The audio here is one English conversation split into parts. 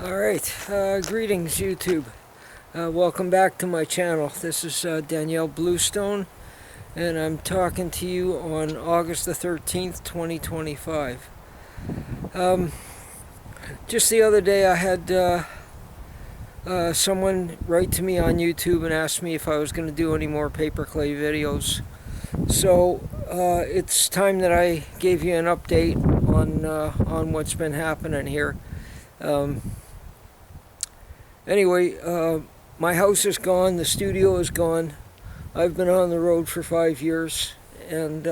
Alright, greetings YouTube. Welcome back to my channel. This is Danielle Bluestone, and I'm talking to you on August the 13th, 2025. Just the other day I had someone write to me on YouTube and ask me if I was going to do any more paperclay videos. So it's time that I gave you an update on what's been happening here. Anyway, my house is gone, the studio is gone. I've been on the road for 5 years, and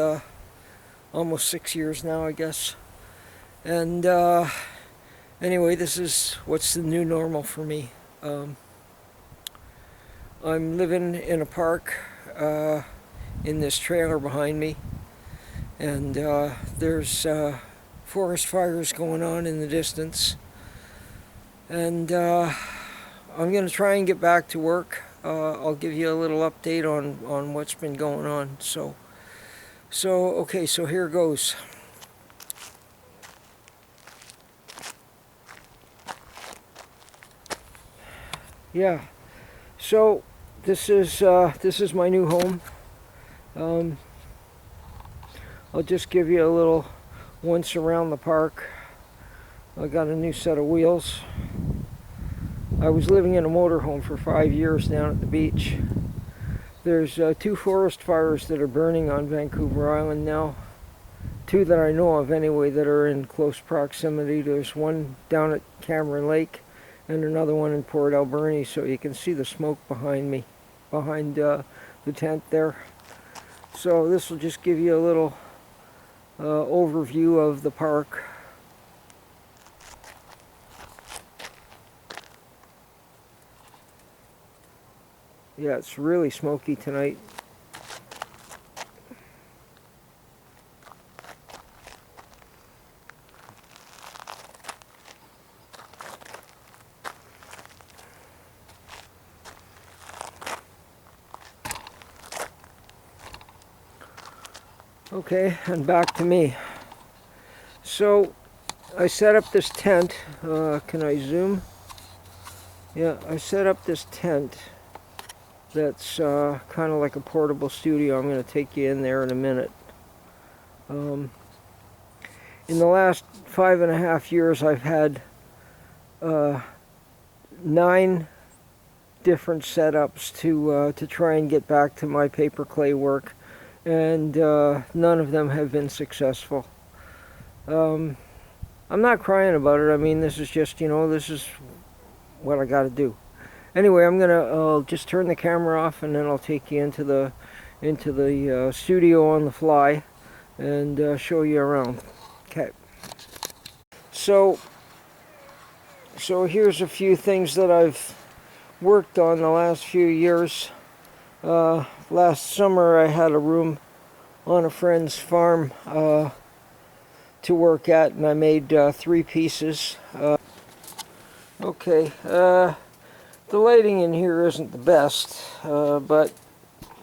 almost 6 years now, I guess. And anyway, this is what's the new normal for me. I'm living in a park in this trailer behind me, and there's forest fires going on in the distance. And I'm going to try and get back to work. I'll give you a little update on what's been going on. So okay, so here goes. Yeah, so this is my new home. I'll just give you a little once around the park. I got a new set of wheels. I was living in a motorhome for 5 years down at the beach. There's 2 forest fires that are burning on Vancouver Island now. 2 that I know of anyway that are in close proximity. There's one down at Cameron Lake and another one in Port Alberni, so you can see the smoke behind me, behind the tent there. So this will just give you a little overview of the park. Yeah, it's really smoky tonight. Okay, and back to me. So, I set up this tent. Can I zoom? Yeah, I set up this tent. That's kind of like a portable studio. I'm going to take you in there in a minute. In the last 5.5 years, I've had 9 different setups to try and get back to my paperclay work, and none of them have been successful. I'm not crying about it. I mean, this is just, this is what I got to do. Anyway, I'm gonna just turn the camera off, and then I'll take you into the studio on the fly and show you around. Okay. So here's a few things that I've worked on the last few years. Last summer I had a room on a friend's farm to work at, and I made 3 pieces. Okay. The lighting in here isn't the best, but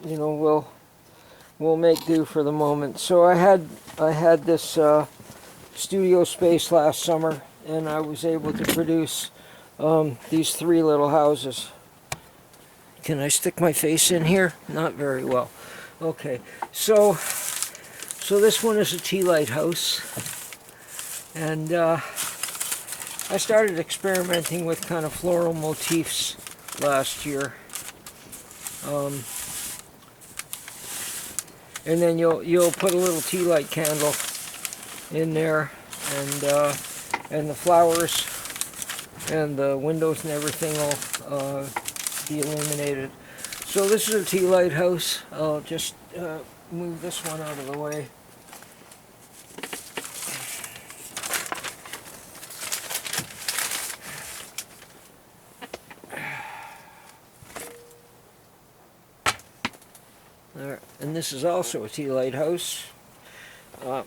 we'll make do for the moment. So I had this studio space last summer, and I was able to produce these 3 little houses. Can I stick my face in here? Not very well. Okay, so this one is a tea light house, and I started experimenting with kind of floral motifs last year, and then you'll put a little tea light candle in there, and the flowers and the windows and everything will be illuminated. So this is a tea light house. I'll just move this one out of the way. There, and this is also a tea light house. I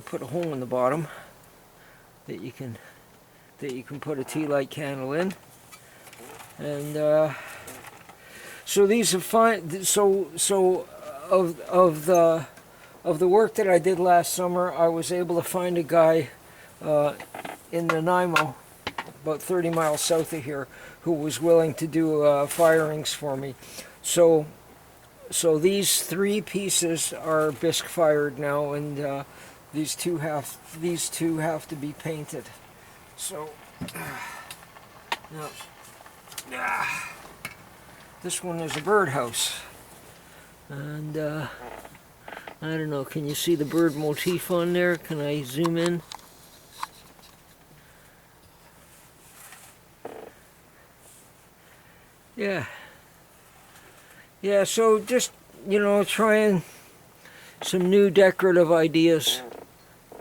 put a hole in the bottom that you can put a tea light candle in, and so these are fine. So of the work that I did last summer, I was able to find a guy in Nanaimo about 30 miles south of here, who was willing to do firings for me. So these 3 pieces are bisque fired now, and these two have to be painted. So now, this one is a birdhouse, and I don't know. Can you see the bird motif on there? Can I zoom in? Yeah. Yeah, so just, trying some new decorative ideas.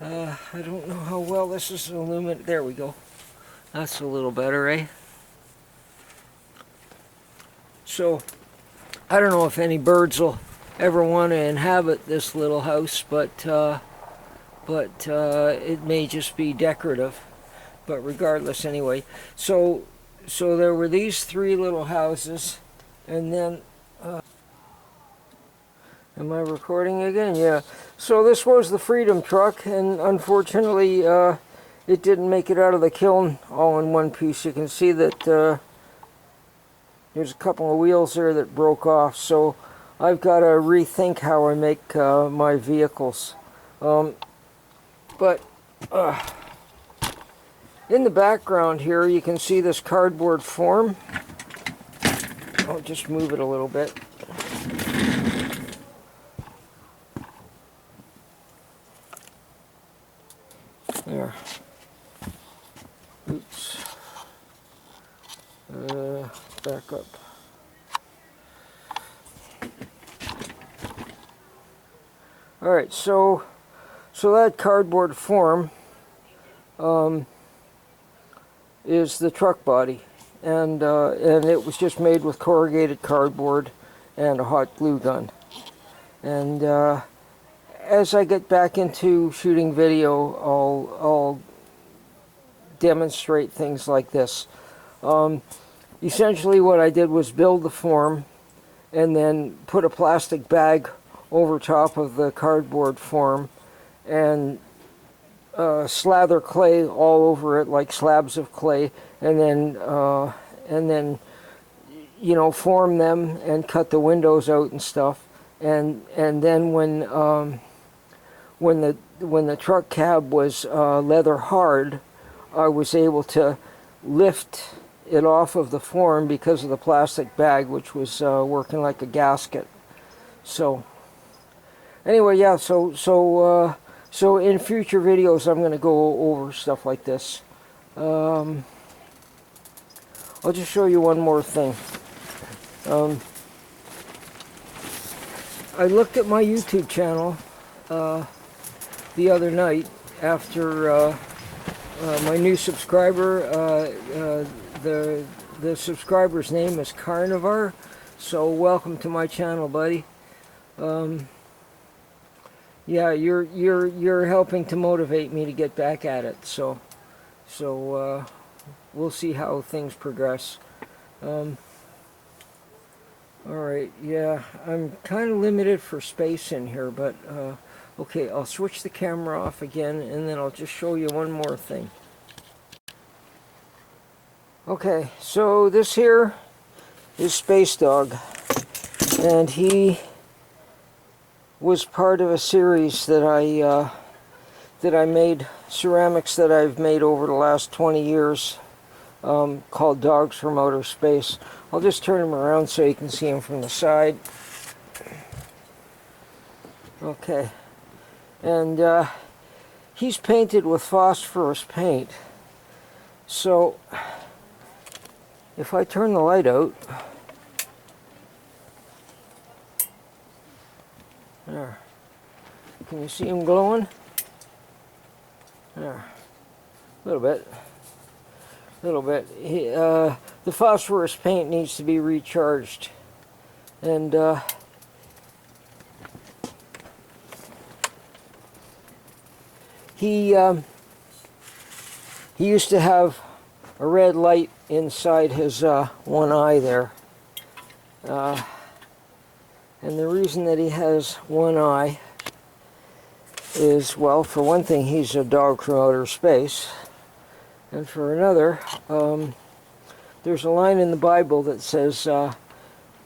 I don't know how well this is illuminated. There we go. That's a little better, eh? So, I don't know if any birds will ever want to inhabit this little house, but it may just be decorative. But regardless, anyway. So there were these 3 little houses, and then am I recording again? Yeah. So this was the Freedom truck, and unfortunately it didn't make it out of the kiln all in one piece. You can see that there's a couple of wheels there that broke off, so I've got to rethink how I make my vehicles. But in the background here you can see this cardboard form. I'll just move it a little bit. There. Oops. Back up. Alright, so that cardboard form is the truck body, and it was just made with corrugated cardboard and a hot glue gun. And as I get back into shooting video, I'll demonstrate things like this. Essentially what I did was build the form and then put a plastic bag over top of the cardboard form and slather clay all over it, like slabs of clay, and then form them and cut the windows out and stuff. And then when the truck cab was leather hard, I was able to lift it off of the form because of the plastic bag, which was working like a gasket. So anyway, yeah. So in future videos, I'm going to go over stuff like this. I'll just show you one more thing. I looked at my YouTube channel the other night after my new subscriber. The subscriber's name is Carnivar, so welcome to my channel, buddy. Yeah, you're helping to motivate me to get back at it. So we'll see how things progress. Alright, yeah, I'm kind of limited for space in here, but okay, I'll switch the camera off again, and then I'll just show you one more thing. Okay, so this here is Space Dog, and he was part of a series that I made, ceramics that I've made over the last 20 years, called Dogs from Outer Space. I'll just turn him around so you can see him from the side. Okay, and he's painted with phosphorus paint. So if I turn the light out, there, can you see him glowing? There, a little bit. The phosphorus paint needs to be recharged, and he used to have a red light inside his one eye there, and the reason that he has one eye is, well, for one thing, he's a dog from outer space. And for another, there's a line in the Bible that says,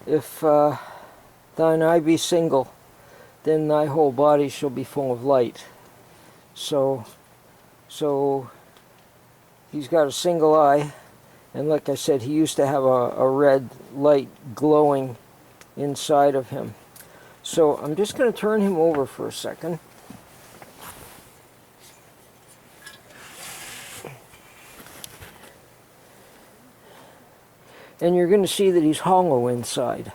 if thine eye be single, then thy whole body shall be full of light. So he's got a single eye, and like I said, he used to have a red light glowing inside of him. So I'm just going to turn him over for a second. And you're going to see that he's hollow inside.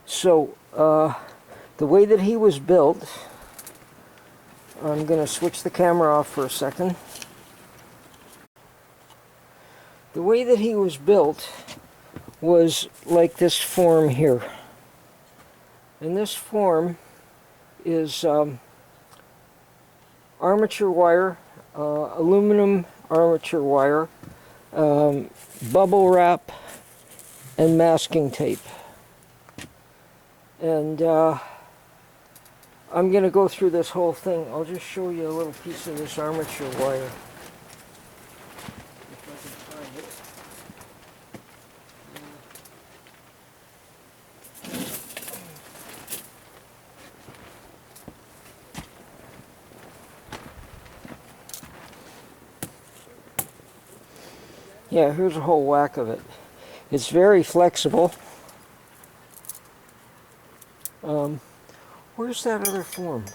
So the way that he was built, I'm going to switch the camera off for a second. The way that he was built was like this form here. And this form is armature wire, aluminum armature wire, bubble wrap, and masking tape. And I'm going to go through this whole thing. I'll just show you a little piece of this armature wire. If I can find it. Yeah, here's a whole whack of it. It's very flexible. Where's that other form?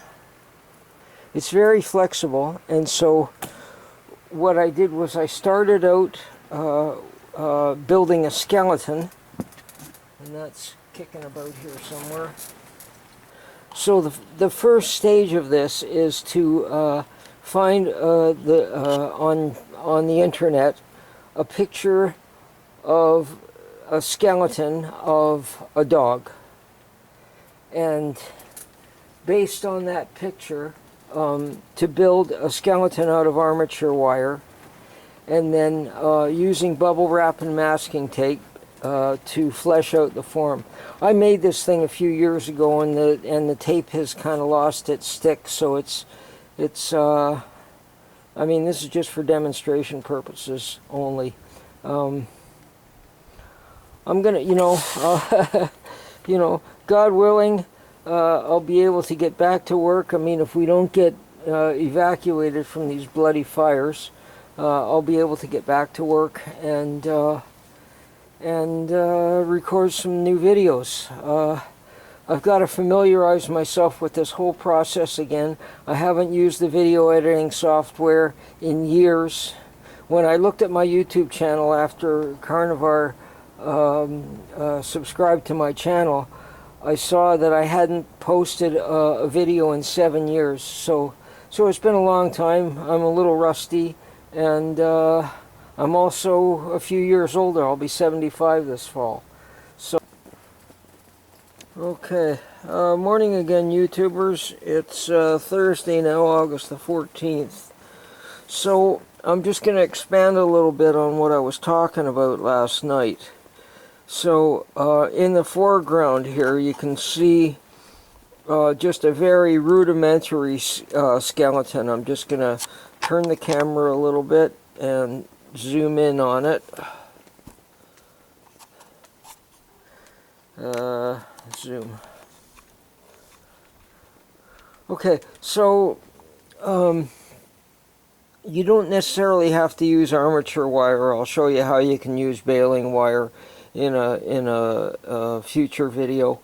It's very flexible, and so what I did was I started out building a skeleton, and that's kicking about here somewhere. So the first stage of this is to find on the internet a picture of a skeleton of a dog, and based on that picture, to build a skeleton out of armature wire, and then using bubble wrap and masking tape to flesh out the form. I made this thing a few years ago, and the tape has kind of lost its stick, so it's I mean, this is just for demonstration purposes only. I'm gonna, you know, God willing, I'll be able to get back to work. I mean, if we don't get evacuated from these bloody fires, I'll be able to get back to work and record some new videos. I've got to familiarize myself with this whole process again. I haven't used the video editing software in years. When I looked at my YouTube channel after Carnivore subscribed to my channel, I saw that I hadn't posted a video in 7 years. So it's been a long time. I'm a little rusty, and I'm also a few years older. I'll be 75 this fall. Okay, morning again, YouTubers. It's Thursday now, August the 14th. So I'm just going to expand a little bit on what I was talking about last night. So in the foreground here, you can see just a very rudimentary skeleton. I'm just going to turn the camera a little bit and zoom in on it. Zoom. Okay, so you don't necessarily have to use armature wire. I'll show you how you can use baling wire in a future video.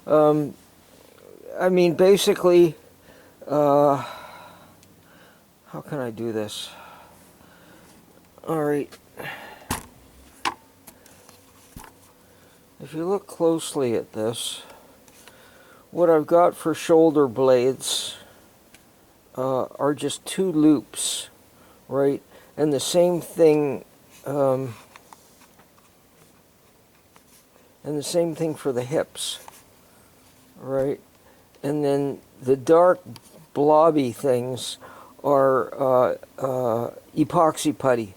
I mean, basically, how can I do this? All right. If you look closely at this, what I've got for shoulder blades are just 2 loops, right? And the same thing, for the hips, right? And then the dark blobby things are epoxy putty,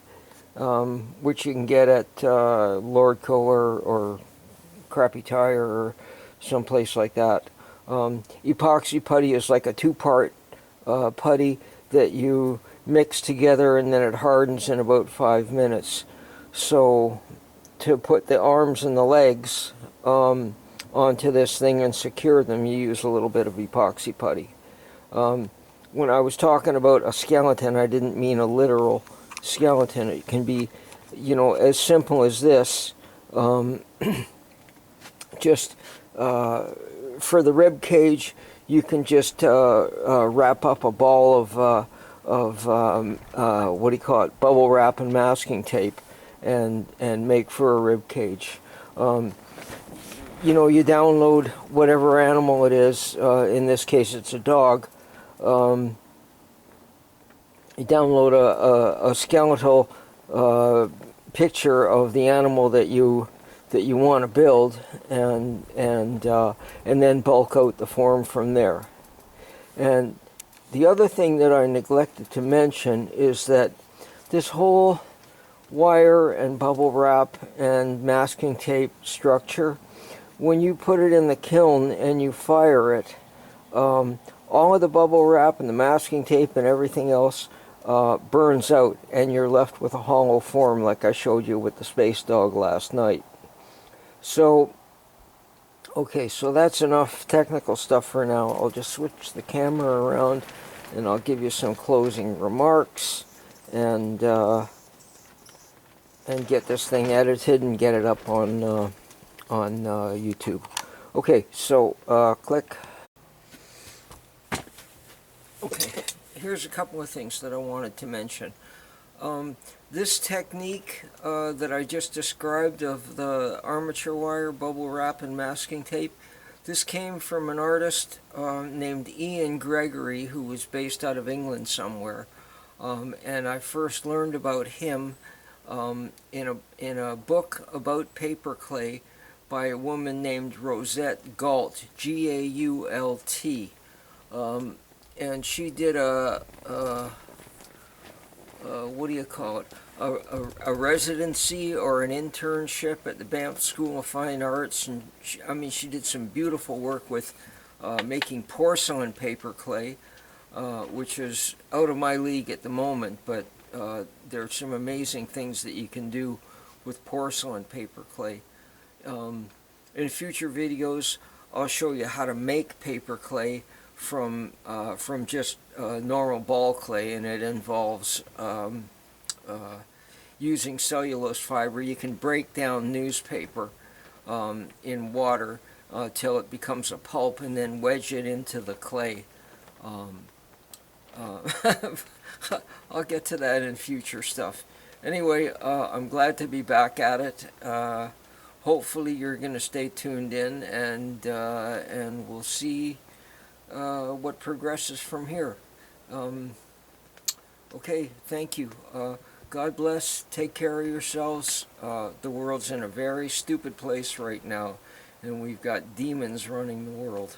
which you can get at Lordco or Crappy Tire or someplace like that. Epoxy putty is like a 2-part putty that you mix together, and then it hardens in about 5 minutes. So to put the arms and the legs onto this thing and secure them, you use a little bit of epoxy putty. When I was talking about a skeleton, I didn't mean a literal skeleton. It can be, as simple as this. Just for the rib cage, you can just wrap up a ball of what do you call it, bubble wrap and masking tape, and make for a rib cage. You download whatever animal it is. In this case, it's a dog. You download a skeletal picture of the animal that you want to build, and then bulk out the form from there. And the other thing that I neglected to mention is that this whole wire and bubble wrap and masking tape structure, when you put it in the kiln and you fire it, all of the bubble wrap and the masking tape and everything else burns out, and you're left with a hollow form like I showed you with the space dog last night. So, okay, so that's enough technical stuff for now. I'll just switch the camera around and I'll give you some closing remarks and get this thing edited and get it up on YouTube. Okay, so click. Okay, here's a couple of things that I wanted to mention. This technique that I just described of the armature wire, bubble wrap, and masking tape, this came from an artist named Ian Gregory, who was based out of England somewhere. And I first learned about him in a book about paper clay by a woman named Rosette Gault, G-A-U-L-T. And she did what do you call it? A residency or an internship at the Banff School of Fine Arts, and she did some beautiful work with making porcelain paper clay, which is out of my league at the moment, but there are some amazing things that you can do with porcelain paper clay. In future videos, I'll show you how to make paper clay from just normal ball clay, and it involves using cellulose fiber. You can break down newspaper in water till it becomes a pulp, and then wedge it into the clay. I'll get to that in future stuff. Anyway, I'm glad to be back at it. Hopefully you're going to stay tuned in, and we'll see what progresses from here. Okay, thank you. God bless. Take care of yourselves. The world's in a very stupid place right now, and we've got demons running the world.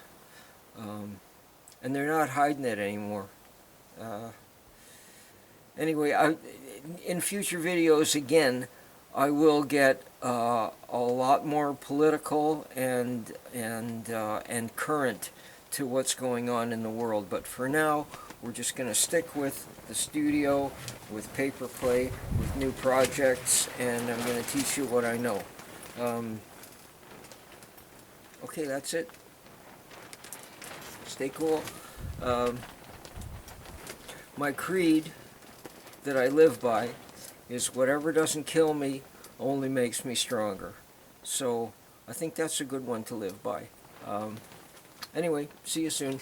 And they're not hiding it anymore. Anyway, in future videos, again, I will get a lot more political and current to what's going on in the world. But for now, we're just going to stick with the studio, with paper clay, with new projects, and I'm going to teach you what I know. Okay, that's it. Stay cool. My creed that I live by is whatever doesn't kill me only makes me stronger. So I think that's a good one to live by. Anyway, see you soon.